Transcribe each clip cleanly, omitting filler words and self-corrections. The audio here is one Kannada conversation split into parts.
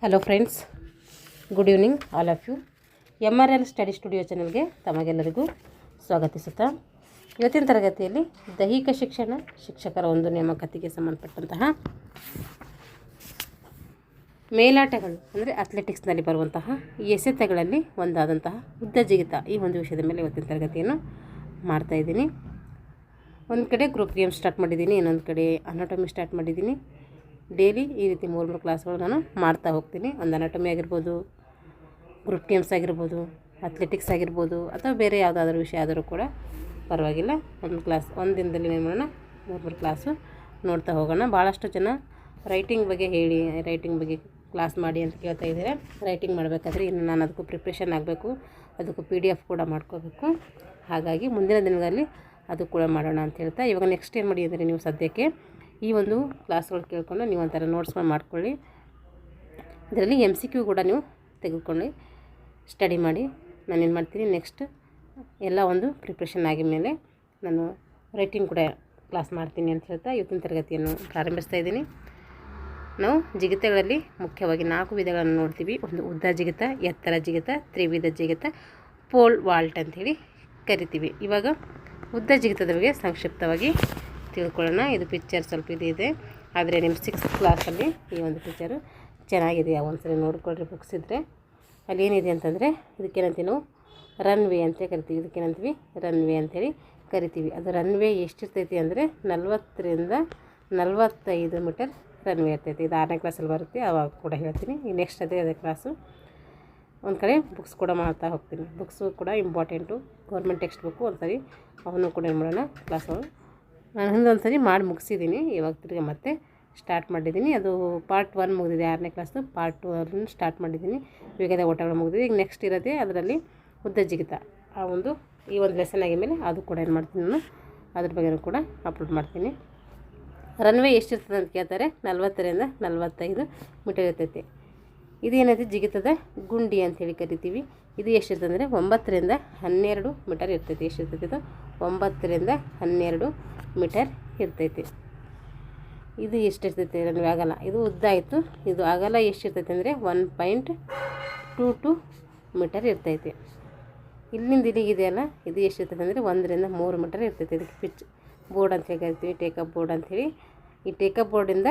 Hello friends, good evening all of you. MRL study studio ಚಾನಲ್ಗೆ ತಮಗೆಲ್ಲರಿಗೂ ಸ್ವಾಗತಿಸುತ್ತಾ, ಇವತ್ತಿನ ತರಗತಿಯಲ್ಲಿ ದೈಹಿಕ ಶಿಕ್ಷಣ ಶಿಕ್ಷಕರ ಒಂದು ನೇಮಕಾತಿಗೆ ಸಂಬಂಧಪಟ್ಟಂತಹ ಮೇಲಾಟಗಳು ಅಂದರೆ ಅಥ್ಲೆಟಿಕ್ಸ್ನಲ್ಲಿ ಬರುವಂತಹ ಎಸೆತಗಳಲ್ಲಿ ಒಂದಾದಂತಹ ಉದ್ದ ಜಿಗಿತ ಈ ಒಂದು ವಿಷಯದ ಮೇಲೆ ಇವತ್ತಿನ ತರಗತಿಯನ್ನು ಮಾಡ್ತಾಯಿದ್ದೀನಿ. ಒಂದು ಕಡೆ ಗ್ರೂಪ್ ಗೇಮ್ ಸ್ಟಾರ್ಟ್ ಮಾಡಿದ್ದೀನಿ, ಇನ್ನೊಂದು ಕಡೆ ಅನಾಟಮಿ ಸ್ಟಾರ್ಟ್ ಮಾಡಿದ್ದೀನಿ. ಡೈಲಿ ಈ ರೀತಿ 3 ಕ್ಲಾಸ್ಗಳು ನಾನು ಮಾಡ್ತಾ ಹೋಗ್ತೀನಿ. ಒಂದು ಅನಾಟಮಿ ಆಗಿರ್ಬೋದು, ಗ್ರೂಪ್ ಗೇಮ್ಸ್ ಆಗಿರ್ಬೋದು, ಅಥ್ಲೆಟಿಕ್ಸ್ ಆಗಿರ್ಬೋದು, ಅಥವಾ ಬೇರೆ ಯಾವುದಾದ್ರೂ ವಿಷಯ ಆದರೂ ಕೂಡ ಪರವಾಗಿಲ್ಲ. ಒಂದು ದಿನದಲ್ಲಿ ಏನು ಮಾಡೋಣ, 3 ಕ್ಲಾಸು ನೋಡ್ತಾ ಹೋಗೋಣ. ಭಾಳಷ್ಟು ಜನ ರೈಟಿಂಗ್ ಬಗ್ಗೆ ಹೇಳಿ, ರೈಟಿಂಗ್ ಬಗ್ಗೆ ಕ್ಲಾಸ್ ಮಾಡಿ ಅಂತ ಕೇಳ್ತಾ ಇದ್ದಾರೆ. ರೈಟಿಂಗ್ ಮಾಡಬೇಕಾದ್ರೆ ಇನ್ನು ನಾನು ಅದಕ್ಕೂ ಪ್ರಿಪ್ರೇಷನ್ ಆಗಬೇಕು, ಅದಕ್ಕೂ PDF ಕೂಡ ಮಾಡ್ಕೋಬೇಕು. ಹಾಗಾಗಿ ಮುಂದಿನ ದಿನಗಳಲ್ಲಿ ಅದು ಕೂಡ ಮಾಡೋಣ ಅಂತ ಹೇಳ್ತಾ, ಇವಾಗ ನೆಕ್ಸ್ಟ್ ಏನು ಮಾಡಿ ಅಂದರೆ, ನೀವು ಸದ್ಯಕ್ಕೆ ಈ ಒಂದು ಕ್ಲಾಸ್ಗಳು ಕೇಳ್ಕೊಂಡು ನೀವು ಒಂಥರ ನೋಟ್ಸ್ಗಳು ಮಾಡ್ಕೊಳ್ಳಿ. ಇದರಲ್ಲಿ MCQ ಕೂಡ ನೀವು ತೆಗೆದುಕೊಂಡು ಸ್ಟಡಿ ಮಾಡಿ. ನಾನೇನು ಮಾಡ್ತೀನಿ, ನೆಕ್ಸ್ಟ್ ಎಲ್ಲ ಒಂದು ಪ್ರಿಪ್ರೇಷನ್ ಆಗಿದ ಮೇಲೆ ನಾನು ರೈಟಿಂಗ್ ಕೂಡ ಕ್ಲಾಸ್ ಮಾಡ್ತೀನಿ ಅಂತ ಹೇಳ್ತಾ ಇವತ್ತಿನ ತರಗತಿಯನ್ನು ಪ್ರಾರಂಭಿಸ್ತಾ ಇದ್ದೀನಿ. ನಾವು ಜಿಗಿತಗಳಲ್ಲಿ ಮುಖ್ಯವಾಗಿ 4 ವಿಧಗಳನ್ನು ನೋಡ್ತೀವಿ. ಒಂದು ಉದ್ದ ಜಿಗಿತ, ಎತ್ತರ ಜಿಗಿತ, ತ್ರಿವಿಧ ಜಿಗಿತ, ಪೋಲ್ ವಾಲ್ಟ್ ಅಂಥೇಳಿ ಕರಿತೀವಿ. ಇವಾಗ ಉದ್ದ ಜಿಗಿತದ ಬಗ್ಗೆ ಸಂಕ್ಷಿಪ್ತವಾಗಿ ತಿಳ್ಕೊಳ್ಳೋಣ. ಇದು ಪಿಕ್ಚರ್ ಸ್ವಲ್ಪ ಇದೆ, ಆದರೆ ನಿಮ್ಮ 6th ಕ್ಲಾಸಲ್ಲಿ ಈ ಒಂದು ಪಿಕ್ಚರು ಚೆನ್ನಾಗಿದೆ. ಒಂದ್ಸರಿ ನೋಡ್ಕೊಳ್ರಿ, ಬುಕ್ಸ್ ಇದ್ದರೆ. ಅಲ್ಲಿ ಏನಿದೆ ಅಂತಂದರೆ, ಇದಕ್ಕೇನಂತೀವಿ ನಾವು ರನ್ವೇ ಅಂತ ಕರಿತೀವಿ. ಇದಕ್ಕೇನಂತೀವಿ ರನ್ವೇ ಅಂಥೇಳಿ ಕರಿತೀವಿ. ಅದು ರನ್ವೇ ಎಷ್ಟಿರ್ತೈತಿ ಅಂದರೆ 40 ರಿಂದ 45 ಮೀಟರ್ ರನ್ವೇ ಇರ್ತೈತಿ. ಇದು 6ನೇ ಕ್ಲಾಸಲ್ಲಿ ಬರುತ್ತೆ, ಅವಾಗ ಕೂಡ ಹೇಳ್ತೀನಿ. ಈ ನೆಕ್ಸ್ಟ್ ಅದೇ ಕ್ಲಾಸು. ಒಂದು ಕಡೆ ಬುಕ್ಸ್ ಕೂಡ ಮಾಡ್ತಾ ಹೋಗ್ತೀನಿ. ಬುಕ್ಸು ಕೂಡ ಇಂಪಾರ್ಟೆಂಟು, ಗೌರ್ಮೆಂಟ್ ಟೆಕ್ಸ್ಟ್ ಬುಕ್ಕು. ಒಂದ್ಸರಿ ಅವನು ಕೂಡ ಏನು ಮಾಡೋಣ ಕ್ಲಾಸು. ನಾನು ಹಿಂದೊಂದು ಸರಿ ಮಾಡಿ ಮುಗಿಸಿದ್ದೀನಿ, ಇವಾಗ ತಿರ್ಗಿ ಮತ್ತೆ ಸ್ಟಾರ್ಟ್ ಮಾಡಿದ್ದೀನಿ. ಅದು ಪಾರ್ಟ್ 1 ಮುಗಿದಿದೆ, 6ನೇ ಕ್ಲಾಸು. ಪಾರ್ಟ್ 2 ಸ್ಟಾರ್ಟ್ ಮಾಡಿದ್ದೀನಿ. ವೇಗದ ಓಟಗಳು ಮುಗಿದಿದೆ. ಈಗ ನೆಕ್ಸ್ಟ್ ಇರೋದೇ ಅದರಲ್ಲಿ ಉದ್ದ ಜಿಗಿತ. ಈ ಒಂದು ಲೆಸನ್ ಆಗಿದ್ಮೇಲೆ ಅದು ಕೂಡ ಏನು ಮಾಡ್ತೀನಿ ನಾನು, ಅದ್ರ ಬಗ್ಗೆ ಕೂಡ ಅಪ್ಲೋಡ್ ಮಾಡ್ತೀನಿ. ರನ್ವೇ ಎಷ್ಟಿರ್ತದೆ ಅಂತ ಕೇಳ್ತಾರೆ. 40 ರಿಂದ 45 ಮೀಟರ್ ಇರ್ತೈತಿ. ಇದೇನೈತಿ ಜಿಗಿತದ ಗುಂಡಿ ಅಂಥೇಳಿ ಕರಿತೀವಿ. ಇದು ಎಷ್ಟಿರ್ತದೆ ಅಂದರೆ 9 ರಿಂದ 12 ಮೀಟರ್ ಇರ್ತೈತಿ. ಎಷ್ಟಿರ್ತೈತಿ ಇದು 9 ರಿಂದ 12 ಮೀಟರ್ ಇರ್ತೈತಿ. ಇದು ಎಷ್ಟಿರ್ತೈತಿ ರನ್ವೇ ಅಗಲ, ಇದು ಉದ್ದ ಆಯಿತು. ಇದು ಅಗಲ ಎಷ್ಟಿರ್ತೈತಿ ಅಂದರೆ 1.22 ಮೀಟರ್ ಇರ್ತೈತಿ. ಇಲ್ಲಿಂದ ಇಲ್ಲಿಗಿದೆಯಲ್ಲ, ಇದು ಎಷ್ಟಿರ್ತೈತಿ ಅಂದರೆ 1 ರಿಂದ 3 ಮೀಟರ್ ಇರ್ತೈತಿ. ಇದಕ್ಕೆ ಪಿಚ್ ಬೋರ್ಡ್ ಅಂತ ಹೇಳಿ ಕರಿತೀವಿ, ಟೇಕಪ್ ಬೋರ್ಡ್ ಅಂಥೇಳಿ. ಈ ಟೇಕಪ್ ಬೋರ್ಡಿಂದ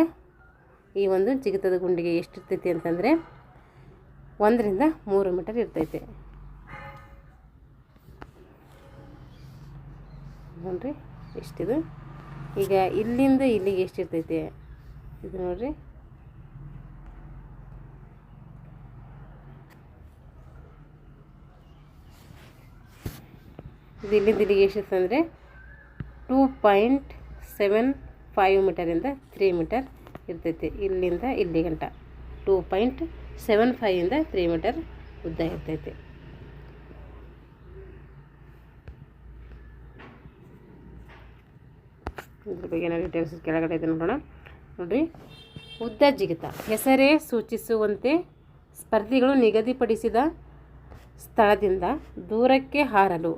ಈ ಒಂದು ಜಿಗಿತದ ಗುಂಡಿಗೆ ಎಷ್ಟಿರ್ತೈತಿ ಅಂತಂದರೆ 1 ರಿಂದ 3 ಮೀಟರ್ ಇರ್ತೈತಿ. ನೋಡಿರಿ ಎಷ್ಟಿದು. ಈಗ ಇಲ್ಲಿಂದ ಇಲ್ಲಿಗೆ ಎಷ್ಟಿರ್ತೈತಿ ಇದು ನೋಡಿರಿ. ಇದು ಇಲ್ಲಿಂದ ಇಲ್ಲಿಗೆ ಎಷ್ಟಿರ್ತದೆ ಅಂದರೆ 2.75 ಮೀಟರಿಂದ 3 ಮೀಟರ್ ಇರ್ತೈತಿ. ಇಲ್ಲಿಂದ ಇಲ್ಲಿ ಗಂಟ 2.75 ಇಂದ 3 ಮೀಟರ್ ಉದ್ದ ಇರ್ತೈತಿ. ಇದ್ರ ಬಗ್ಗೆ ನಾವು ಡೀಟೇಲ್ಸ್ ಕೆಳಗಡೆ ಇದೆ ನೋಡೋಣ. ನೋಡಿರಿ, ಉದ್ದ ಜಿಗಿತ ಹೆಸರೇ ಸೂಚಿಸುವಂತೆ ಸ್ಪರ್ಧಿಗಳು ನಿಗದಿಪಡಿಸಿದ ಸ್ಥಳದಿಂದ ದೂರಕ್ಕೆ ಹಾರಲು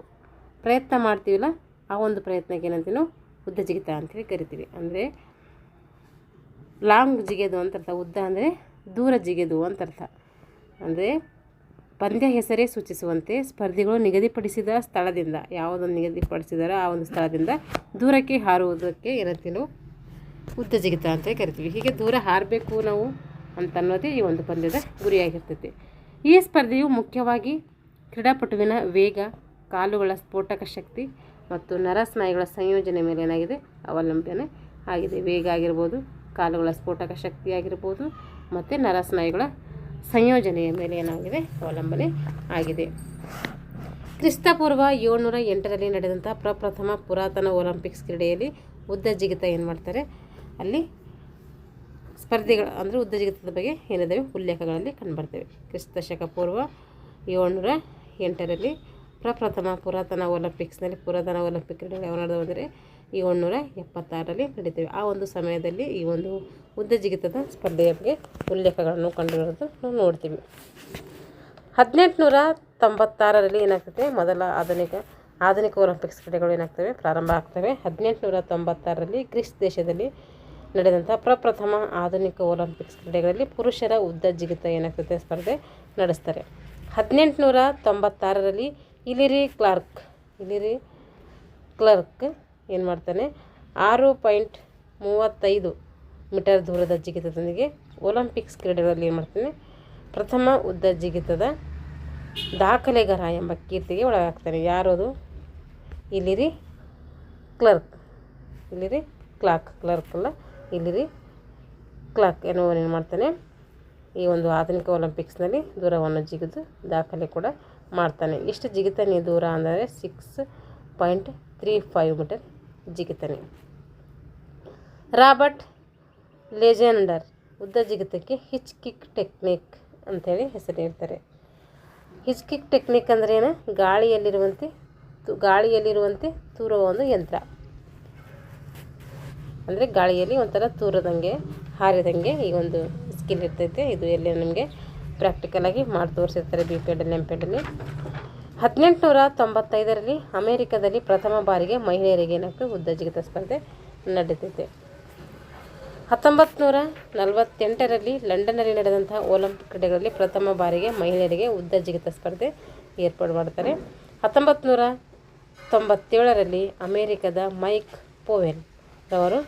ಪ್ರಯತ್ನ ಮಾಡ್ತೀವಲ್ಲ, ಆ ಒಂದು ಪ್ರಯತ್ನಕ್ಕೆ ಏನಂತೀವಿ ನಾವು ಉದ್ದ ಜಿಗಿತ ಅಂಥೇಳಿ ಕರಿತೀವಿ. ಅಂದರೆ ಲಾಂಗ್ ಜಿಗೆದು ಅಂತ ಅರ್ಥ, ಉದ್ದ ಅಂದರೆ ದೂರ ಜಿಗೆದು ಅಂತ ಅರ್ಥ. ಅಂದರೆ ಪಂದ್ಯ ಹೆಸರೇ ಸೂಚಿಸುವಂತೆ ಸ್ಪರ್ಧಿಗಳು ನಿಗದಿಪಡಿಸಿದ ಸ್ಥಳದಿಂದ, ಯಾವುದನ್ನು ನಿಗದಿಪಡಿಸಿದಾರೋ ಆ ಒಂದು ಸ್ಥಳದಿಂದ ದೂರಕ್ಕೆ ಹಾರುವುದಕ್ಕೆ ಏನಂತೀವಿ ನಾವು ಉದ್ದ ಜಿಗಿತ ಅಂತ ಕರಿತೀವಿ. ಹೀಗೆ ದೂರ ಹಾರಬೇಕು ನಾವು ಅಂತ ಅನ್ನೋದೇ ಈ ಒಂದು ಪಂದ್ಯದ ಗುರಿಯಾಗಿರ್ತೈತಿ. ಈ ಸ್ಪರ್ಧೆಯು ಮುಖ್ಯವಾಗಿ ಕ್ರೀಡಾಪಟುವಿನ ವೇಗ, ಕಾಲುಗಳ ಸ್ಫೋಟಕ ಶಕ್ತಿ ಮತ್ತು ನರಸ್ನಾಯುಗಳ ಸಂಯೋಜನೆ ಮೇಲೆ ಏನಾಗಿದೆ ಅವಲಂಬನೆ ಆಗಿದೆ. ವೇಗ ಆಗಿರ್ಬೋದು, ಕಾಲುಗಳ ಸ್ಫೋಟಕ ಶಕ್ತಿ ಆಗಿರ್ಬೋದು, ಮತ್ತು ನರಸ್ನಾಯುಗಳ ಸಂಯೋಜನೆಯ ಮೇಲೆ ಏನಾಗಿದೆ ಅವಲಂಬನೆ ಆಗಿದೆ. ಕ್ರಿಸ್ತಪೂರ್ವ 708ರಲ್ಲಿ ನಡೆದಂಥ ಪ್ರಪ್ರಥಮ ಪುರಾತನ ಒಲಿಂಪಿಕ್ಸ್ ಕ್ರೀಡೆಯಲ್ಲಿ ಉದ್ದ ಜಿಗಿತ ಏನು ಮಾಡ್ತಾರೆ, ಅಲ್ಲಿ ಸ್ಪರ್ಧೆಗಳು ಅಂದರೆ ಉದ್ದ ಜಿಗಿತದ ಬಗ್ಗೆ ಏನಿದ್ದಾವೆ ಉಲ್ಲೇಖಗಳಲ್ಲಿ ಕಂಡುಬರ್ತವೆ. ಕ್ರಿಸ್ತಶಕ ಪೂರ್ವ 708ರಲ್ಲಿ ಪ್ರಪ್ರಥಮ ಪುರಾತನ ಒಲಿಂಪಿಕ್ ಕ್ರೀಡೆಗಳು ಯಾವ ನಡೆದವು ಅಂದರೆ 776ರಲ್ಲಿ ನಡೀತವೆ. ಆ ಒಂದು ಸಮಯದಲ್ಲಿ ಈ ಒಂದು ಉದ್ದ ಜಿಗಿತದ ಸ್ಪರ್ಧೆಯ ಬಗ್ಗೆ ಉಲ್ಲೇಖಗಳನ್ನು ಕಂಡುಬರೋದು ನಾವು ನೋಡ್ತೀವಿ. 1896ರಲ್ಲಿ ಏನಾಗ್ತದೆ, ಮೊದಲ ಆಧುನಿಕ ಒಲಿಂಪಿಕ್ಸ್ ಕ್ರೀಡೆಗಳು ಏನಾಗ್ತವೆ ಪ್ರಾರಂಭ ಆಗ್ತವೆ. 1896ರಲ್ಲಿ ಗ್ರೀಸ್ ದೇಶದಲ್ಲಿ ನಡೆದಂಥ ಪ್ರಪ್ರಥಮ ಆಧುನಿಕ ಒಲಿಂಪಿಕ್ಸ್ ಕ್ರೀಡೆಗಳಲ್ಲಿ ಪುರುಷರ ಉದ್ದ ಜಿಗಿತ ಏನಾಗ್ತದೆ ಸ್ಪರ್ಧೆ ನಡೆಸ್ತಾರೆ. 1896ರಲ್ಲಿ ಇಲಿರಿ ಕ್ಲಾರ್ಕ್ ಏನು ಮಾಡ್ತಾನೆ 6.35 ಮೀಟರ್ ದೂರದ ಜಿಗಿತದೊಂದಿಗೆ ಒಲಿಂಪಿಕ್ಸ್ ಕ್ರೀಡೆಗಳಲ್ಲಿ ಏನು ಮಾಡ್ತಾನೆ ಪ್ರಥಮ ಉದ್ದ ಜಿಗಿತದ ದಾಖಲೆಗಾರ ಎಂಬ ಕೀರ್ತಿಗೆ ಒಳಗಾಗ್ತಾನೆ. ಯಾರದು? ಇಲಿರಿ ಕ್ಲಾರ್ಕ್ ಎನ್ನುವನು ಏನು ಮಾಡ್ತಾನೆ ಈ ಒಂದು ಆಧುನಿಕ ಒಲಿಂಪಿಕ್ಸ್ನಲ್ಲಿ ದೂರವನ್ನು ಜಿಗಿದು ದಾಖಲೆ ಕೂಡ ಮಾಡ್ತಾನೆ. ಎಷ್ಟು ಜಿಗಿತಾನೆ ದೂರ ಅಂದರೆ 6.35 ಮೀಟರ್ ಜಿಗಿತಾನೆ. ರಾಬರ್ಟ್ ಲೆಜೆಂಡರ್ ಉದ್ದ ಜಿಗಿತಕ್ಕೆ ಹಿಚ್ ಕಿಕ್ ಟೆಕ್ನಿಕ್ ಅಂಥೇಳಿ ಹೆಸರು ನೀಡ್ತಾರೆ. ಹಿಚ್ ಕಿಕ್ ಟೆಕ್ನಿಕ್ ಅಂದರೆ ಏನು? ಗಾಳಿಯಲ್ಲಿರುವಂತೆ ತೂರುವ ಒಂದು ಯಂತ್ರ. ಅಂದರೆ ಗಾಳಿಯಲ್ಲಿ ಒಂಥರ ತೂರದಂಗೆ ಹಾರಿದಂಗೆ ಈ ಒಂದು ಸ್ಕಿಲ್ ಇರ್ತೈತೆ. ಇದು ಎಲ್ಲಿ ನಿಮಗೆ ಪ್ರಾಕ್ಟಿಕಲಾಗಿ ಮಾಡಿ ತೋರಿಸಿರ್ತಾರೆ BPEDಲ್ಲಿ MPEDಲ್ಲಿ. 1895ರಲ್ಲಿ ಅಮೇರಿಕಾದಲ್ಲಿ ಪ್ರಥಮ ಬಾರಿಗೆ ಮಹಿಳೆಯರಿಗೆ ಏನಾಗ್ತದೆ ಉದ್ದ ಜಿಗಿತ ಸ್ಪರ್ಧೆ ನಡೀತೈತೆ. 1948ರಲ್ಲಿ ಲಂಡನ್ನಲ್ಲಿ ನಡೆದಂತಹ ಒಲಿಂಪಿಕ್ ಕ್ರೀಡೆಗಳಲ್ಲಿ ಪ್ರಥಮ ಬಾರಿಗೆ ಮಹಿಳೆಯರಿಗೆ ಉದ್ದ ಜಿಗಿತ ಸ್ಪರ್ಧೆ ಏರ್ಪಾಡು ಮಾಡ್ತಾರೆ. 1997ರಲ್ಲಿ ಅಮೇರಿಕದ ಮೈಕ್ ಪೋವೆಲ್ ರವರು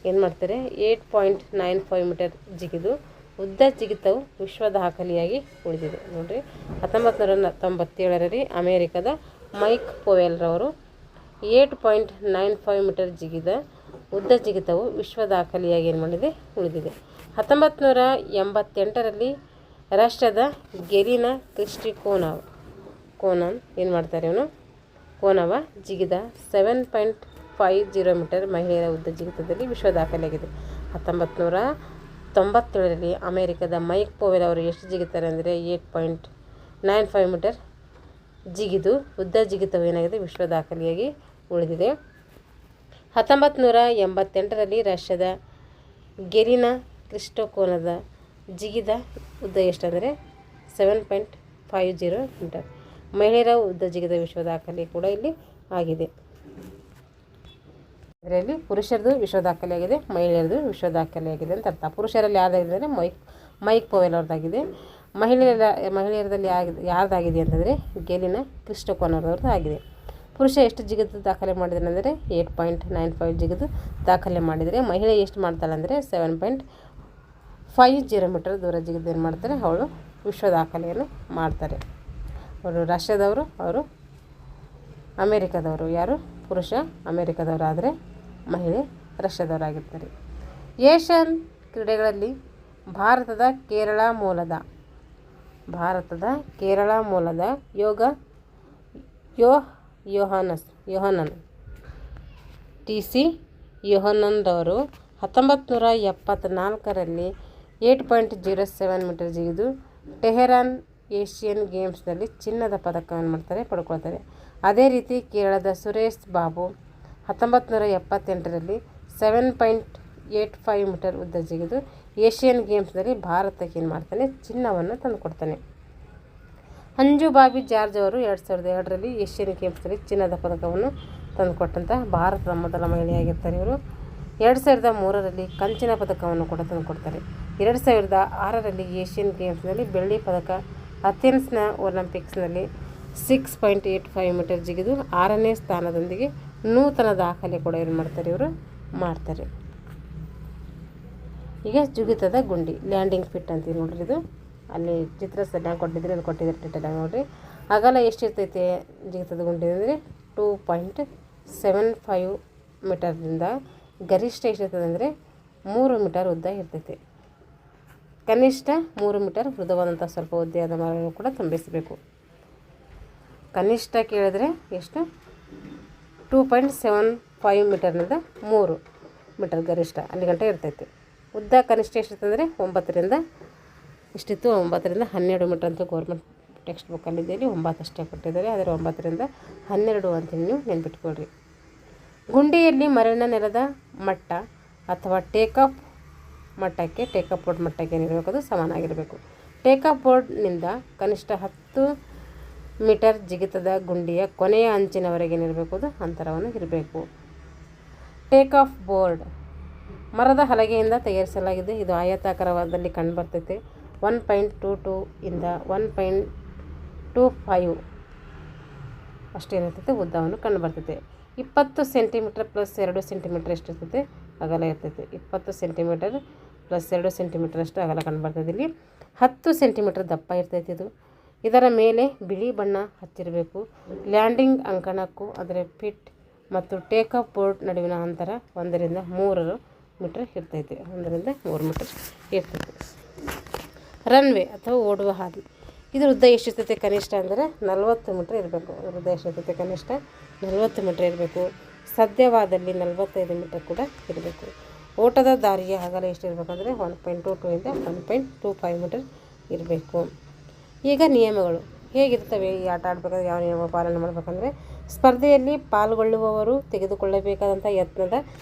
ಏನು ಮಾಡ್ತಾರೆ 8.95 ಮೀಟರ್ ಜಿಗಿದು ಉದ್ದ ಜಿಗಿತವು ವಿಶ್ವ ದಾಖಲೆಯಾಗಿ ಉಳಿದಿದೆ. ನೋಡಿರಿ, 1997ರಲ್ಲಿ ಅಮೇರಿಕದ ಮೈಕ್ ಪೋವೆಲ್ ರವರು 8.95 ಮೀಟರ್ ಜಿಗಿದ ಉದ್ದ ಜಿಗಿತವು ವಿಶ್ವ ದಾಖಲೆಯಾಗಿ ಏನು ಮಾಡಿದೆ ಉಳಿದಿದೆ. 1988ರಲ್ಲಿ ರಷ್ಯಾದ ಗೆರಿನಾ ಕೋನನ್ ಏನು ಮಾಡ್ತಾರೆ ಇವನು ಕೋನವ ಜಿಗಿದ 7.50 ಮೀಟರ್ ಮಹಿಳೆಯರ ಉದ್ದ ಜಿಗಿತದಲ್ಲಿ ವಿಶ್ವ ದಾಖಲೆಯಾಗಿದೆ. 1997ರಲ್ಲಿ ಅಮೇರಿಕದ ಮೈಕ್ ಪೋವೆಲ್ ಅವರು ಎಷ್ಟು ಜಿಗಿತಾರೆ ಅಂದರೆ 8.95 ಮೀಟರ್ ಜಿಗಿದು ಉದ್ದ ಜಿಗಿತವು ಏನಾಗಿದೆ ವಿಶ್ವ ದಾಖಲೆಯಾಗಿ ಉಳಿದಿದೆ. 1988ರಲ್ಲಿ ರಷ್ಯಾದ ಗೆರಿನಾ ಕ್ರಿಸ್ಟೋಕೋನದ ಜಿಗಿದ ಉದ್ದ ಎಷ್ಟಂದರೆ 7.50 ಮೀಟರ್ ಮಹಿಳೆಯರ ಉದ್ದ ಜಿಗಿದ ವಿಶ್ವ ದಾಖಲೆ ಕೂಡ ಇಲ್ಲಿ ಆಗಿದೆ. ಇದರಲ್ಲಿ ಪುರುಷರದು ವಿಶ್ವ ದಾಖಲೆ ಆಗಿದೆ, ಮಹಿಳೆಯರದು ವಿಶ್ವ ದಾಖಲೆ ಆಗಿದೆ ಅಂತ ಅರ್ಥ. ಪುರುಷರಲ್ಲಿ ಯಾವ್ದಾಗಿದೆ ಅಂದರೆ ಮೈಕ್ ಪೋವೆಲ್ ಅವ್ರದ್ದಾಗಿದೆ. ಮಹಿಳೆಯರದಲ್ಲಿ ಯಾರ್ದಾಗಿದೆ ಅಂತಂದರೆ ಗೆರಿನಾ ಕ್ರಿಸ್ಟೋಕೋನರ್ದವ್ರದ್ದು ಆಗಿದೆ. ಪುರುಷ ಎಷ್ಟು ಜಿಗಿದು ದಾಖಲೆ ಮಾಡಿದರೆ ಅಂದರೆ 8.95 ಜಿಗಿದು ದಾಖಲೆ ಮಾಡಿದರೆ, ಮಹಿಳೆ ಎಷ್ಟು ಮಾಡ್ತಾಳೆ ಅಂದರೆ 7.50 ಮೀಟರ್ ದೂರ ಜಿಗಿದು ಏನು ಮಾಡ್ತಾರೆ ಅವಳು ವಿಶ್ವ ದಾಖಲೆಯನ್ನು ಮಾಡ್ತಾರೆ. ಅವರು ರಷ್ಯಾದವರು, ಅವರು ಅಮೇರಿಕಾದವರು. ಯಾರು? ಪುರುಷ ಅಮೇರಿಕಾದವರು ಆದರೆ ಮಹಿಳೆ ರಷ್ಯಾದವರಾಗಿರ್ತಾರೆ. ಏಷ್ಯನ್ ಕ್ರೀಡೆಗಳಲ್ಲಿ ಭಾರತದ ಕೇರಳ ಮೂಲದ ಯೋಹಾನನ್ TC ಯೋಹಾನನ್ ರವರು 1974ರಲ್ಲಿ 8.07 ಮೀಟರ್ ಜಿಗಿದು ಟೆಹರಾನ್ ಏಷ್ಯನ್ ಗೇಮ್ಸ್ನಲ್ಲಿ ಚಿನ್ನದ ಪದಕವನ್ನು ಪಡ್ಕೊಳ್ತಾರೆ. ಅದೇ ರೀತಿ ಕೇರಳದ ಸುರೇಶ್ ಬಾಬು 1978ರಲ್ಲಿ 7.85 ಮೀಟರ್ ಉದ್ದ ಜಿಗಿದು ಏಷ್ಯನ್ ಗೇಮ್ಸ್ನಲ್ಲಿ ಭಾರತಕ್ಕೆ ಏನು ಮಾಡ್ತಾನೆ ಚಿನ್ನವನ್ನು ತಂದುಕೊಡ್ತಾನೆ. ಅಂಜು ಬಾಬಿ ಜಾರ್ಜ್ ಅವರು 2002ರಲ್ಲಿ ಏಷ್ಯನ್ ಗೇಮ್ಸ್ನಲ್ಲಿ ಚಿನ್ನದ ಪದಕವನ್ನು ತಂದುಕೊಟ್ಟಂತಹ ಭಾರತದ ಮೊದಲ ಮಹಿಳೆಯಾಗಿರ್ತಾರೆ. ಇವರು 2003ರಲ್ಲಿ ಕಂಚಿನ ಪದಕವನ್ನು ಕೂಡ ತಂದುಕೊಡ್ತಾರೆ. 2006ರಲ್ಲಿ ಏಷ್ಯನ್ ಗೇಮ್ಸ್ನಲ್ಲಿ ಬೆಳ್ಳಿ ಪದಕ, ಅಥೆನ್ಸ್ನ ಒಲಿಂಪಿಕ್ಸ್ನಲ್ಲಿ 6.85 ಮೀಟರ್ ಜಿಗಿದು 6ನೇ ಸ್ಥಾನದೊಂದಿಗೆ ನೂತನ ದಾಖಲೆ ಕೂಡ ಏನು ಮಾಡ್ತಾರೆ ಇವರು ಮಾಡ್ತಾರೆ. ಈಗ ಜಿಗಿತದ ಗುಂಡಿ ಲ್ಯಾಂಡಿಂಗ್ ಫಿಟ್ ಅಂತೀವಿ ನೋಡ್ರಿ. ಇದು ಅಲ್ಲಿ ಚಿತ್ರ ಸರಿಯಾಗಿ ಕೊಟ್ಟಿದ್ರೆ ಅದು ಕೊಟ್ಟಿದ್ದಾರೆ ಡೀಟೇಲಾಗಿ ನೋಡಿರಿ. ಅಗಲ ಎಷ್ಟಿರ್ತೈತೆ ಜಿಗಿತದ ಗುಂಡಿ ಅಂದರೆ 2.75 ಮೀಟರ್ದಿಂದ ಗರಿಷ್ಠ ಎಷ್ಟಿರ್ತದೆ ಅಂದರೆ 3 ಮೀಟರ್ ಉದ್ದ ಇರ್ತೈತೆ. ಕನಿಷ್ಠ 3 ಮೀಟರ್ ಮೃದುವಾದಂಥ ಸ್ವಲ್ಪ ಉದ್ದೆಯಾದ ಮರವನ್ನು ಕೂಡ ತುಂಬಿಸಬೇಕು. ಕನಿಷ್ಠ ಕೇಳಿದ್ರೆ ಎಷ್ಟು 2.75 ಮೀಟರ್ನಿಂದ 3 ಮೀಟರ್ ಗರಿಷ್ಠ ಅಲ್ಲಿ ಗಂಟೆ ಇರ್ತೈತೆ. ಉದ್ದ ಕನಿಷ್ಠ ಎಷ್ಟಿರ್ತಂದರೆ 9ರಿಂದ 12 ಮೀಟರ್ ಅಂತ ಗೌರ್ಮೆಂಟ್ ಟೆಕ್ಸ್ಟ್ ಬುಕ್ಕಲ್ಲಿದೆ. ಇಲ್ಲಿ 9 ಅಷ್ಟೇ ಕೊಟ್ಟಿದ್ದಾರೆ, ಆದರೆ 9ರಿಂದ 12 ಅಂತ ನೀವು ನೆನ್ಪಿಟ್ಕೊಳ್ರಿ. ಗುಂಡಿಯಲ್ಲಿ ಮರಳಿನ ನೆಲದ ಮಟ್ಟ ಅಥವಾ ಟೇಕಪ್ ಬೋರ್ಡ್ ಮಟ್ಟಕ್ಕೆ ಏನಿರಬೇಕು ಅದು ಸಮಾನಾಗಿರಬೇಕು. ಟೇಕಪ್ ಬೋರ್ಡ್ನಿಂದ ಕನಿಷ್ಠ 10 ಮೀಟರ್ ಜಿಗಿತದ ಗುಂಡಿಯ ಕೊನೆಯ ಅಂಚಿನವರೆಗೆ ಏನಿರಬೇಕು ಅದು ಅಂತರವನ್ನು ಇರಬೇಕು. ಟೇಕ್ ಆಫ್ ಮರದ ಹಲಗೆಯಿಂದ ತಯಾರಿಸಲಾಗಿದೆ. ಇದು ಆಯತಾಕಾರದಲ್ಲಿ ಕಂಡುಬರ್ತೈತೆ. 1.22 ಇಂದ 1.25 ಅಷ್ಟೇನಿರ್ತೈತೆ ಉದ್ದವನ್ನು ಕಂಡುಬರ್ತೈತೆ. 20 ಸೆಂಟಿಮೀಟರ್ ಪ್ಲಸ್ 2 ಸೆಂಟಿಮೀಟರ್ ಎಷ್ಟಿರ್ತೈತೆ ಅಗಲ ಇರ್ತೈತೆ. 20 ಸೆಂಟಿಮೀಟರ್ ಪ್ಲಸ್ 2 ಸೆಂಟಿಮೀಟರ್ ಅಷ್ಟು ಅಗಲ ಕಂಡುಬರ್ತೈತೆ. ಇಲ್ಲಿ 10 ಸೆಂಟಿಮೀಟರ್ ದಪ್ಪ ಇರ್ತೈತೆ ಇದು. ಇದರ ಮೇಲೆ ಬಿಳಿ ಬಣ್ಣ ಹಚ್ಚಿರಬೇಕು. ಲ್ಯಾಂಡಿಂಗ್ ಅಂಕಣಕ್ಕೂ ಅದರ ಪಿಟ್ ಮತ್ತು ಟೇಕಪ್ ಬೋರ್ಡ್ ನಡುವಿನ ಅಂತರ 1 ರಿಂದ 3 ಮೀಟರ್ ಇರ್ತೈತೆ. 1 ರಿಂದ 3 ಮೀಟರ್ ಇರ್ತೈತೆ. ರನ್ವೇ ಅಥವಾ ಓಡುವ ಹಾದಿ, ಇದ್ರ ಉದ್ದ ಎಷ್ಟಿರ್ತೈತೆ ಕನಿಷ್ಠ ಅಂದರೆ 40 ಮೀಟರ್ ಇರಬೇಕು. ಇದ್ರ ಉದ್ದ ಎಷ್ಟಿರ್ತೈತೆ ಕನಿಷ್ಠ 40 ಮೀಟರ್ ಇರಬೇಕು. ಸಾಧ್ಯವಾದಲ್ಲಿ 45 ಮೀಟರ್ ಕೂಡ ಇರಬೇಕು. ಓಟದ ದಾರಿಯ ಅಗಲ ಎಷ್ಟಿರಬೇಕಂದ್ರೆ 1.22 ಇಂದ 1.25 ಮೀಟರ್ ಇರಬೇಕು. ಈಗ ನಿಯಮಗಳು ಹೇಗಿರ್ತವೆ ಈ ಆಟ ಆಡಬೇಕಾದ್ರೆ ಯಾವ ನಿಯಮ ಪಾಲನೆ ಮಾಡಬೇಕಂದ್ರೆ, ಸ್ಪರ್ಧೆಯಲ್ಲಿ ಪಾಲ್ಗೊಳ್ಳುವವರು ತೆಗೆದುಕೊಳ್ಳಬೇಕಾದಂಥ ಯತ್ನದ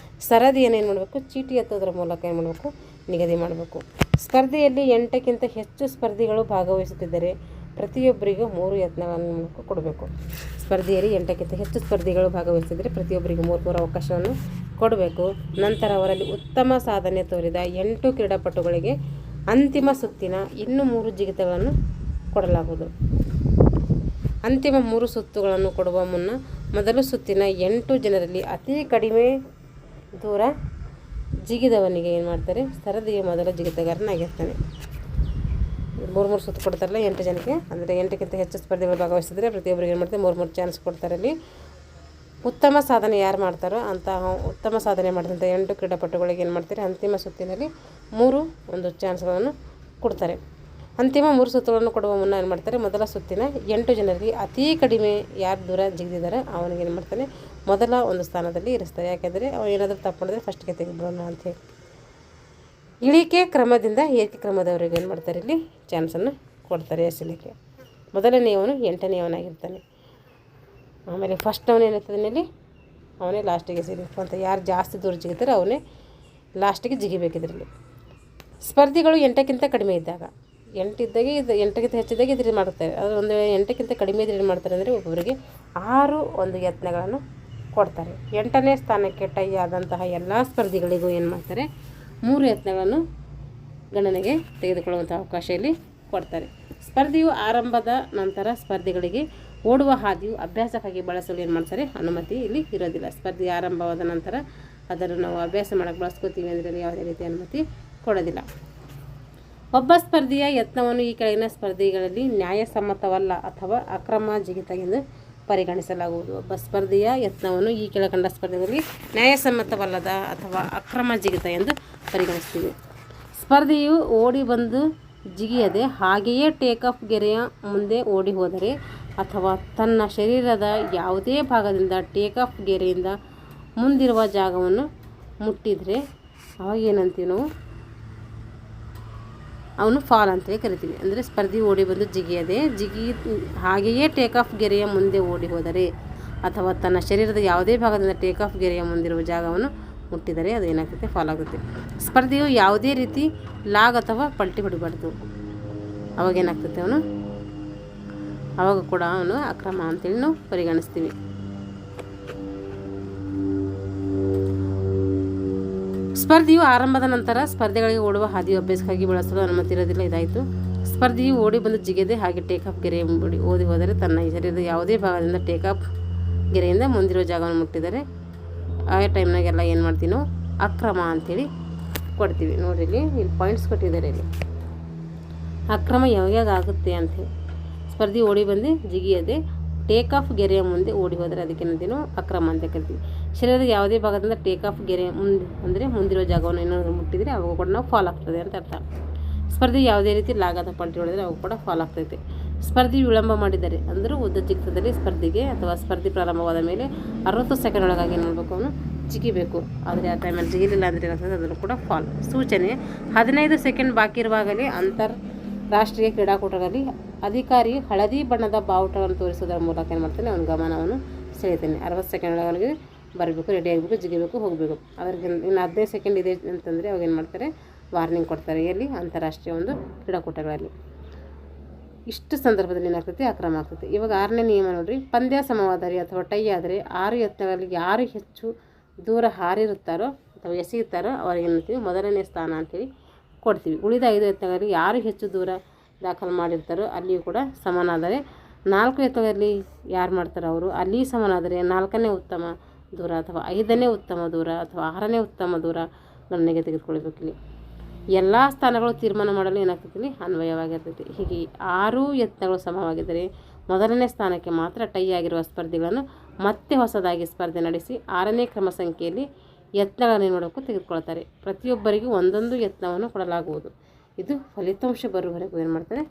ಸರದಿಯನ್ನು ಏನು ಮಾಡಬೇಕು, ಚೀಟಿ ಎತ್ತೋದ್ರ ಮೂಲಕ ಏನು ಮಾಡಬೇಕು, ನಿಗದಿ ಮಾಡಬೇಕು. ಸ್ಪರ್ಧೆಯಲ್ಲಿ 8ಕ್ಕಿಂತ ಹೆಚ್ಚು ಸ್ಪರ್ಧಿಗಳು ಭಾಗವಹಿಸುತ್ತಿದ್ದರೆ ಪ್ರತಿಯೊಬ್ಬರಿಗೂ 3 ಯತ್ನಗಳನ್ನು ಕೊಡಬೇಕು. ಸ್ಪರ್ಧೆಯಲ್ಲಿ 8ಕ್ಕಿಂತ ಹೆಚ್ಚು ಸ್ಪರ್ಧಿಗಳು ಭಾಗವಹಿಸಿದರೆ ಪ್ರತಿಯೊಬ್ಬರಿಗೂ 3 ಅವಕಾಶವನ್ನು ಕೊಡಬೇಕು. ನಂತರ ಅವರಲ್ಲಿ ಉತ್ತಮ ಸಾಧನೆ ತೋರಿದ 8 ಕ್ರೀಡಾಪಟುಗಳಿಗೆ ಅಂತಿಮ ಸುತ್ತಿನ ಇನ್ನೂ 3 ಜಿಗಿತಗಳನ್ನು ಕೊಡಲಾಗುವುದು. ಅಂತಿಮ 3 ಸುತ್ತುಗಳನ್ನು ಕೊಡುವ ಮುನ್ನ ಮೊದಲ ಸುತ್ತಿನ 8 ಜನರಲ್ಲಿ ಅತಿ ಕಡಿಮೆ ದೂರ ಜಿಗಿದವನಿಗೆ ಏನು ಮಾಡ್ತಾರೆ, ಸರದಿಯ ಮೊದಲ ಜಿಗಿತಗಾರನಾಗಿರ್ತಾನೆ. 3 ಸುತ್ತು ಕೊಡ್ತಾರಲ್ಲ 8 ಜನಕ್ಕೆ, ಅಂದರೆ 8ಕ್ಕಿಂತ ಹೆಚ್ಚು ಸ್ಪರ್ಧೆಗಳು ಭಾಗವಹಿಸಿದರೆ ಪ್ರತಿಯೊಬ್ಬರಿಗೆ ಏನು ಮಾಡ್ತಾರೆ, 3 ಚಾನ್ಸ್ ಕೊಡ್ತಾರೆ. ಅಲ್ಲಿ ಉತ್ತಮ ಸಾಧನೆ ಯಾರು ಮಾಡ್ತಾರೋ ಅಂತಹ ಉತ್ತಮ ಸಾಧನೆ ಮಾಡಿದಂಥ 8 ಕ್ರೀಡಾಪಟುಗಳಿಗೆ ಏನು ಮಾಡ್ತಾರೆ, ಅಂತಿಮ ಸುತ್ತಿನಲ್ಲಿ 3 ಚಾನ್ಸ್ಗಳನ್ನು ಕೊಡ್ತಾರೆ. ಅಂತಿಮ 3 ಸುತ್ತುಗಳನ್ನು ಕೊಡುವ ಮುನ್ನ ಏನು ಮಾಡ್ತಾರೆ, ಮೊದಲ ಸುತ್ತಿನ 8 ಜನರಲ್ಲಿ ಅತಿ ಕಡಿಮೆ ಯಾರು ದೂರ ಜಿಗಿದಿದ್ದಾರೆ ಅವನಿಗೆ ಏನು ಮಾಡ್ತಾನೆ, ಮೊದಲ ಒಂದು ಸ್ಥಾನದಲ್ಲಿ ಇರಿಸ್ತಾರೆ. ಯಾಕೆಂದರೆ ಅವನು ಏನಾದರೂ ತಪ್ಪು ಮಾಡಿದ್ರೆ ಫಸ್ಟ್ಗೆ ತೆಗೆದುಬಿಡೋಣ ಅಂಥೇಳಿ. ಇಳಿಕೆ ಕ್ರಮದಿಂದ ಏಕೆ ಕ್ರಮದವರೆಗೆ ಏನು ಮಾಡ್ತಾರೆ, ಇಲ್ಲಿ ಚಾನ್ಸನ್ನು ಕೊಡ್ತಾರೆ ಎಸಲಿಕ್ಕೆ. ಮೊದಲನೆಯವನು 8ನೇಯವನಾಗಿರ್ತಾನೆ. ಆಮೇಲೆ ಫಸ್ಟ್ನವನು ಏನಿರ್ತದೆ ಇಲ್ಲಿ ಅವನೇ ಲಾಸ್ಟಿಗೆ ಸಿಗಬೇಕು ಅಂತ. ಯಾರು ಜಾಸ್ತಿ ದೂರ ಜಿಗಿತಾರೆ ಅವನೇ ಲಾಸ್ಟಿಗೆ ಜಿಗಿಬೇಕಿದ್ರಲ್ಲಿ. ಸ್ಪರ್ಧಿಗಳು 8ಕ್ಕಿಂತ ಕಡಿಮೆ ಇದ್ದಾಗ, 8 ಇದ್ದಾಗೆ 8ಕ್ಕಿಂತ ಹೆಚ್ಚಿದ್ದಾಗ ಇದ್ರಲ್ಲಿ ಮಾಡ್ತಾರೆ. ಆದರೆ ಒಂದು 8ಕ್ಕಿಂತ ಕಡಿಮೆ ಇದ್ರೆ ಏನು ಮಾಡ್ತಾರೆ ಅಂದರೆ ಒಬ್ಬೊಬ್ಬರಿಗೆ 6 ಯತ್ನಗಳನ್ನು ಕೊಡ್ತಾರೆ. 8ನೇ ಸ್ಥಾನಕ್ಕೆ ಟೈ ಆದಂತಹ ಎಲ್ಲ ಸ್ಪರ್ಧಿಗಳಿಗೂ ಏನು ಮಾಡ್ತಾರೆ, 3 ಯತ್ನಗಳನ್ನು ಗಣನೆಗೆ ತೆಗೆದುಕೊಳ್ಳುವಂಥ ಅವಕಾಶ ಇಲ್ಲಿ ಕೊಡ್ತಾರೆ. ಸ್ಪರ್ಧೆಯು ಆರಂಭದ ನಂತರ ಸ್ಪರ್ಧಿಗಳಿಗೆ ಓಡುವ ಹಾದಿಯು ಅಭ್ಯಾಸಕ್ಕಾಗಿ ಬಳಸಲು ಏನು ಮಾಡ್ತಾರೆ, ಅನುಮತಿ ಇಲ್ಲಿ ಇರೋದಿಲ್ಲ. ಸ್ಪರ್ಧೆ ಆರಂಭವಾದ ನಂತರ ಅದನ್ನು ನಾವು ಅಭ್ಯಾಸ ಮಾಡೋಕ್ಕೆ ಬಳಸ್ಕೋತೀವಿ ಅಂದರೆ ಯಾವುದೇ ರೀತಿ ಅನುಮತಿ ಕೊಡೋದಿಲ್ಲ. ಒಬ್ಬ ಸ್ಪರ್ಧಿಯ ಯತ್ನವನ್ನು ಈ ಕೆಳಗಿನ ಸ್ಪರ್ಧಿಗಳಲ್ಲಿ ನ್ಯಾಯಸಮ್ಮತವಲ್ಲ ಅಥವಾ ಅಕ್ರಮ ಜಿಗಿತ ಎಂದು ಪರಿಗಣಿಸಲಾಗುವುದು. ಒಬ್ಬ ಸ್ಪರ್ಧಿಯ ಯತ್ನವನ್ನು ಈ ಕೆಳಕಂಡ ಸ್ಪರ್ಧೆಗಳಲ್ಲಿ ನ್ಯಾಯಸಮ್ಮತವಲ್ಲದ ಅಥವಾ ಅಕ್ರಮ ಜಿಗಿತ ಎಂದು ಪರಿಗಣಿಸ್ತೀವಿ. ಸ್ಪರ್ಧಿಯು ಓಡಿ ಬಂದು ಜಿಗಿಯದೆ ಹಾಗೆಯೇ ಟೇಕಾಫ್ ಗೆರೆಯ ಮುಂದೆ ಓಡಿ ಹೋದರೆ ಅಥವಾ ತನ್ನ ಶರೀರದ ಯಾವುದೇ ಭಾಗದಿಂದ ಟೇಕಾಫ್ ಗೆರೆಯಿಂದ ಮುಂದಿರುವ ಜಾಗವನ್ನು ಮುಟ್ಟಿದರೆ ಅವಾಗ ಏನಂತೀವಿ ನಾವು, ಅವನು ಫಾಲ್ ಅಂತೇಳಿ ಕರಿತೀವಿ. ಅಂದರೆ ಸ್ಪರ್ಧಿ ಓಡಿ ಬಂದು ಜಿಗಿಯದೆ ಹಾಗೆಯೇ ಟೇಕಾಫ್ ಗೆರೆಯ ಮುಂದೆ ಓಡಿ ಹೋದರೆ ಅಥವಾ ತನ್ನ ಶರೀರದ ಯಾವುದೇ ಭಾಗದಿಂದ ಟೇಕಾಫ್ ಗೆರೆಯ ಮುಂದಿರುವ ಜಾಗವನ್ನು ಮುಟ್ಟಿದರೆ ಅದು ಏನಾಗ್ತೈತೆ, ಫಾಲ್ ಆಗುತ್ತೆ. ಸ್ಪರ್ಧಿಯು ಯಾವುದೇ ರೀತಿ ಲಾಗ್ ಅಥವಾ ಪಲ್ಟಿ ಹೊಡಿಬಾರ್ದು. ಅವಾಗೇನಾಗ್ತೈತೆ ಅವಾಗ ಕೂಡ ಅವನು ಅಕ್ರಮ ಅಂತೇಳಿ ನಾವು ಪರಿಗಣಿಸ್ತೀವಿ. ಸ್ಪರ್ಧೆಯು ಆರಂಭದ ನಂತರ ಸ್ಪರ್ಧೆಗಳಿಗೆ ಓಡುವ ಹಾದಿಯು ಅಭ್ಯಾಸಕ್ಕಾಗಿ ಬಳಸಲು ಅನುಮತಿ ಇರೋದಿಲ್ಲ. ಇದಾಯಿತು. ಸ್ಪರ್ಧೆಯು ಓಡಿ ಬಂದು ಜಿಗೆದೆ ಹಾಗೆ ಟೇಕಾಫ್ ಗೆರೆಯ ಓದಿ ಹೋದರೆ ತನ್ನ ಶರೀರದ ಯಾವುದೇ ಭಾಗದಿಂದ ಟೇಕಾಫ್ ಗೆರೆಯಿಂದ ಮುಂದಿರೋ ಜಾಗವನ್ನು ಮುಟ್ಟಿದರೆ ಆ ಟೈಮ್ನಾಗೆಲ್ಲ ಏನು ಮಾಡ್ತೀವಿ ನಾವು, ಅಕ್ರಮ ಅಂಥೇಳಿ ಕೊಡ್ತೀವಿ. ನೋಡಿರಿ ಇಲ್ಲಿ ಪಾಯಿಂಟ್ಸ್ ಕೊಟ್ಟಿದ್ದಾರೆ. ಇಲ್ಲಿ ಅಕ್ರಮ ಯಾವಾಗ ಆಗುತ್ತೆ ಅಂಥೇಳಿ, ಸ್ಪರ್ಧಿ ಓಡಿ ಬಂದು ಜಿಗಿಯದೆ ಟೇಕಾಫ್ ಗೆರೆಯ ಮುಂದೆ ಓಡಿ ಹೋದರೆ ಅದಕ್ಕೆ ಏನಂತೀವಿ ಅಕ್ರಮ ಅಂತ ಕರಿತೀವಿ. ಶರೀರದ ಯಾವುದೇ ಭಾಗದಿಂದ ಟೇಕಾಫ್ ಗೆರೆಯ ಮುಂದೆ ಅಂದರೆ ಮುಂದಿರೋ ಜಾಗವನ್ನು ಏನಾದರೂ ಮುಟ್ಟಿದರೆ ಅವಾಗ ಕೂಡ ನಾವು ಫಾಲ್ ಆಗ್ತದೆ ಅಂತ ಅರ್ಥ. ಸ್ಪರ್ಧಿ ಯಾವುದೇ ರೀತಿ ಲಾಗದ ಪಲ್ಟಿ ಹೊಡೆದರೆ ಅವಾಗ ಕೂಡ ಫಾಲ್ ಆಗ್ತೈತೆ. ಸ್ಪರ್ಧಿ ವಿಳಂಬ ಮಾಡಿದರೆ ಅಂದರೆ ಉದ್ದ ಜಿಗಿತದಲ್ಲಿ ಸ್ಪರ್ಧೆಗೆ ಅಥವಾ ಸ್ಪರ್ಧೆ ಪ್ರಾರಂಭವಾದ ಮೇಲೆ 60 ಸೆಕೆಂಡ್ ಒಳಗಾಗಿ ಏನು ಮಾಡಬೇಕು, ಅವನು ಜಿಗಿಬೇಕು. ಆದರೆ ಆ ಟೈಮಲ್ಲಿ ಜಿಗಿಲಿಲ್ಲ ಅಂದರೆ ಏನಾಗ್ತದೆ, ಅದನ್ನು ಕೂಡ ಫಾಲ್. ಸೂಚನೆ: 15 ಸೆಕೆಂಡ್ ಬಾಕಿ ಇರುವಾಗಲೇ ಅಂತಾರಾಷ್ಟ್ರೀಯ ಕ್ರೀಡಾಕೂಟಗಳಲ್ಲಿ ಅಧಿಕಾರಿ ಹಳದಿ ಬಣ್ಣದ ಬಾವುಟವನ್ನು ತೋರಿಸೋದರ ಮೂಲಕ ಏನು ಮಾಡ್ತಾನೆ, ಅವನ ಗಮನವನ್ನು ಸೆಳೀತಾನೆ. 60 ಸೆಕೆಂಡ್ ಒಳಗೆ ಬರಬೇಕು, ರೆಡಿ ಆಗಬೇಕು, ಜಿಗಿಬೇಕು, ಹೋಗಬೇಕು. ಅದ್ರಿಗೆ ಇನ್ನು 15 ಸೆಕೆಂಡ್ ಇದೆ ಅಂತಂದರೆ ಅವಾಗ ಏನು ಮಾಡ್ತಾರೆ, ವಾರ್ನಿಂಗ್ ಕೊಡ್ತಾರೆ. ಎಲ್ಲಿ ಅಂತಾರಾಷ್ಟ್ರೀಯ ಒಂದು ಕ್ರೀಡಾಕೂಟಗಳಲ್ಲಿ. ಇಷ್ಟು ಸಂದರ್ಭದಲ್ಲಿ ಏನಾಗ್ತೈತಿ, ಅಕ್ರಮ ಆಗ್ತೈತಿ. ಇವಾಗ 6ನೇ ನಿಯಮ ನೋಡಿರಿ. ಪಂದ್ಯ ಸಮವಾದರೆ ಅಥವಾ ಟೈ ಆದರೆ 6 ಯತ್ನಗಳಲ್ಲಿ ಯಾರು ಹೆಚ್ಚು ದೂರ ಹಾರಿರುತ್ತಾರೋ ಅಥವಾ ಎಸೆಯುತ್ತಾರೋ ಅವ್ರಿಗೆ ಏನಂತೀವಿ ಮೊದಲನೇ ಸ್ಥಾನ ಅಂಥೇಳಿ ಕೊಡ್ತೀವಿ. ಉಳಿದ 5 ಎತ್ತುಗಳಲ್ಲಿ ಯಾರು ಹೆಚ್ಚು ದೂರ ದಾಖಲು ಮಾಡಿರ್ತಾರೋ ಅಲ್ಲಿಯೂ ಕೂಡ ಸಮನಾದರೆ, 4 ಎತ್ತುಗಳಲ್ಲಿ ಯಾರು ಮಾಡ್ತಾರೋ ಅವರು ಅಲ್ಲಿ ಸಮನಾದರೆ 4ನೇ ಉತ್ತಮ ದೂರ ಅಥವಾ 5ನೇ ಉತ್ತಮ ದೂರ ಅಥವಾ 6ನೇ ಉತ್ತಮ ದೂರ ಗಣನೆಗೆ ತೆಗೆದುಕೊಳ್ಬೇಕಿಲ್ಲಿ. ಎಲ್ಲ ಸ್ಥಾನಗಳು ತೀರ್ಮಾನ ಮಾಡಲು ಏನಾಗ್ತೈತಿ ಇಲ್ಲಿ ಅನ್ವಯವಾಗಿರ್ತೈತಿ. ಹೀಗೆ 6 ಯತ್ನಗಳು ಸಮವಾಗಿದ್ದರೆ ಮೊದಲನೇ ಸ್ಥಾನಕ್ಕೆ ಮಾತ್ರ ಟೈ ಆಗಿರುವ ಸ್ಪರ್ಧಿಗಳನ್ನು ಮತ್ತೆ ಹೊಸದಾಗಿ ಸ್ಪರ್ಧೆ ನಡೆಸಿ 6ನೇ ಕ್ರಮ ಸಂಖ್ಯೆಯಲ್ಲಿ ಯತ್ನಗಳನ್ನು ಏನು ಮಾಡಬೇಕು ತೆಗೆದುಕೊಳ್ತಾರೆ. ಪ್ರತಿಯೊಬ್ಬರಿಗೂ ಒಂದೊಂದು ಯತ್ನವನ್ನು ಕೊಡಲಾಗುವುದು. ಇದು ಫಲಿತಾಂಶ ಬರುವವರೆಗೂ ಏನು ಮಾಡ್ತಾರೆ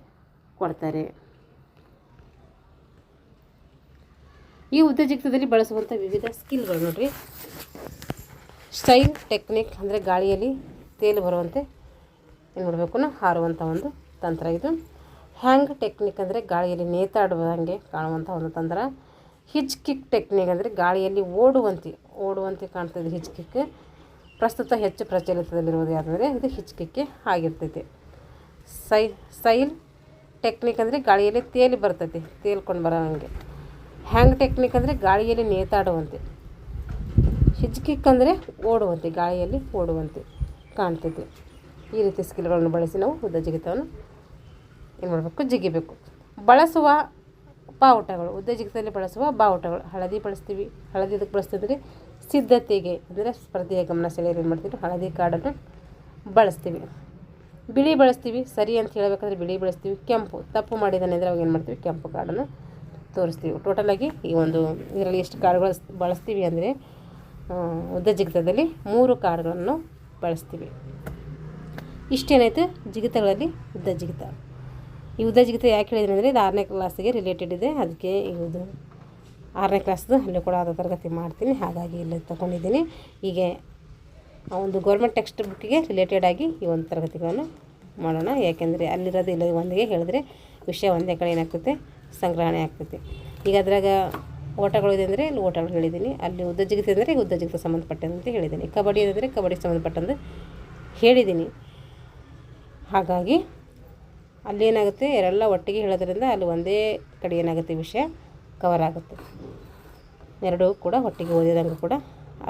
ಕೊಡ್ತಾರೆ. ಈ ಉದ್ಯೋಜಿತದಲ್ಲಿ ಬಳಸುವಂಥ ವಿವಿಧ ಸ್ಕಿಲ್ಗಳು ನೋಡ್ರಿ. ಸ್ಟೈಲ್ ಟೆಕ್ನಿಕ್ ಅಂದರೆ ಗಾಳಿಯಲ್ಲಿ ತೇಲು ಬರುವಂತೆ ಏನು ಮಾಡಬೇಕು ನಾವು ಹಾರುವಂಥ ಒಂದು ತಂತ್ರ. ಇದು ಹ್ಯಾಂಗ್ ಟೆಕ್ನಿಕ್ ಅಂದರೆ ಗಾಳಿಯಲ್ಲಿ ನೇತಾಡುವಂಗೆ ಕಾಣುವಂಥ ಒಂದು ತಂತ್ರ. ಹಿಚ್ ಕಿಕ್ ಟೆಕ್ನಿಕ್ ಅಂದರೆ ಗಾಳಿಯಲ್ಲಿ ಓಡುವಂತೆ ಕಾಣ್ತದೆ ಹಿಚ್ ಕಿಕ್. ಪ್ರಸ್ತುತ ಹೆಚ್ಚು ಪ್ರಚಲಿತದಲ್ಲಿರುವುದು ಯಾವುದಂದರೆ ಇದು ಹಿಚ್ ಕಿಕ್ಕೆ ಆಗಿರ್ತೈತೆ. ಸೈಲ್ ಟೆಕ್ನಿಕ್ ಅಂದರೆ ಗಾಳಿಯಲ್ಲಿ ತೇಲ್ಕೊಂಡು ಬರೋಂಗೆ. ಹ್ಯಾಂಗ್ ಟೆಕ್ನಿಕ್ ಅಂದರೆ ಗಾಳಿಯಲ್ಲಿ ನೇತಾಡುವಂತೆ. ಹಿಚ್ ಕಿಕ್ ಅಂದರೆ ಗಾಳಿಯಲ್ಲಿ ಓಡುವಂತೆ ಕಾಣ್ತೈತೆ. ಈ ರೀತಿ ಸ್ಕಿಲ್ಗಳನ್ನು ಬಳಸಿ ನಾವು ಉದ್ದ ಜಿಗಿತವನ್ನು ಏನು ಮಾಡಬೇಕು ಜಿಗಿಬೇಕು. ಬಳಸುವ ಬಾವುಟಗಳು, ಉದ್ದ ಜಿಗಿತದಲ್ಲಿ ಬಳಸುವ ಬಾವುಟಗಳು. ಹಳದಿ ಬಳಸ್ತೀವಿ. ಹಳದಿ ಇದಕ್ಕೆ ಬಳಸ್ತಿದ್ರೆ ಸಿದ್ಧತೆಗೆ ಅಂದರೆ ಸ್ಪರ್ಧೆಯ ಗಮನ ಸೆಳೆಯಲು ಏನು ಮಾಡ್ತೀವಿ ಹಳದಿ ಕಾರ್ಡನ್ನು ಬಳಸ್ತೀವಿ. ಬಿಳಿ ಬಳಸ್ತೀವಿ, ಸರಿ ಅಂತ ಹೇಳಬೇಕಾದ್ರೆ ಬಿಳಿ ಬಳಸ್ತೀವಿ. ಕೆಂಪು ತಪ್ಪು ಮಾಡಿದ್ದಾನೆ ಅಂದರೆ ಅವಾಗ ಏನು ಮಾಡ್ತೀವಿ ಕೆಂಪು ಕಾರ್ಡನ್ನು ತೋರಿಸ್ತೀವಿ. ಟೋಟಲಾಗಿ ಈ ಒಂದು ಇದರಲ್ಲಿ ಎಷ್ಟು ಕಾರ್ಡ್ಗಳು ಬಳಸ್ತೀವಿ ಅಂದರೆ ಉದ್ದ ಜಿಗಿತದಲ್ಲಿ 3 ಕಾರ್ಡ್ಗಳನ್ನು ಬಳಸ್ತೀವಿ. ಇಷ್ಟೇನಾಯಿತು ಜಿಗಿತಗಳಲ್ಲಿ ಉದ್ದ ಜಿಗಿತ. ಈ ಉದ್ದ ಜಿಗಿತ ಯಾಕೆ ಹೇಳಿದ್ದೀನಿ ಅಂದರೆ ಇದು 6ನೇ ಕ್ಲಾಸಿಗೆ ರಿಲೇಟೆಡ್ ಇದೆ. ಅದಕ್ಕೆ ಇದು 6ನೇ ಕ್ಲಾಸ್ದು ಅಲ್ಲಿ ಕೂಡ ಆದ ತರಗತಿ ಮಾಡ್ತೀನಿ, ಹಾಗಾಗಿ ಇಲ್ಲಿ ತೊಗೊಂಡಿದ್ದೀನಿ. ಹೀಗೆ ಒಂದು ಗೌರ್ಮೆಂಟ್ ಟೆಕ್ಸ್ಟ್ ಬುಕ್ಕಿಗೆ ರಿಲೇಟೆಡ್ ಆಗಿ ಈ ಒಂದು ತರಗತಿಗಳನ್ನು ಮಾಡೋಣ. ಯಾಕೆಂದರೆ ಅಲ್ಲಿರೋದು ಇಲ್ಲ ಒಂದಿಗೆ ಹೇಳಿದ್ರೆ ವಿಷಯ ಒಂದೇ ಕಡೆ ಏನಾಗ್ತೈತೆ ಸಂಗ್ರಹಣೆ ಆಗ್ತೈತೆ. ಈಗ ಅದ್ರಾಗ ಓಟಗಳು ಇದೆ ಅಂದರೆ ಇಲ್ಲಿ ಓಟಗಳು ಹೇಳಿದ್ದೀನಿ. ಅಲ್ಲಿ ಉದ್ದ ಜಿಗಿತ ಅಂದರೆ ಉದ್ದ ಜಿಗಿತ ಸಂಬಂಧಪಟ್ಟಂತೆ ಹೇಳಿದ್ದೀನಿ. ಕಬಡ್ಡಿ ಅಂದರೆ ಕಬಡ್ಡಿಗೆ ಸಂಬಂಧಪಟ್ಟಂತೆ ಹೇಳಿದ್ದೀನಿ. ಹಾಗಾಗಿ ಅಲ್ಲೇನಾಗುತ್ತೆ ಎಲ್ಲ ಒಟ್ಟಿಗೆ ಹೇಳೋದ್ರಿಂದ ಅಲ್ಲಿ ಒಂದೇ ಕಡೆ ಏನಾಗುತ್ತೆ ವಿಷಯ ಕವರ್ ಆಗುತ್ತೆ. ಎರಡೂ ಕೂಡ ಒಟ್ಟಿಗೆ ಓದಿದಂಗೆ ಕೂಡ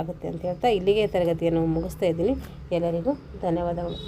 ಆಗುತ್ತೆ ಅಂತ ಹೇಳ್ತಾ ಇಲ್ಲಿಗೆ ತರಗತಿಯನ್ನು ಮುಗಿಸ್ತಾ ಇದ್ದೀನಿ. ಎಲ್ಲರಿಗೂ ಧನ್ಯವಾದಗಳು.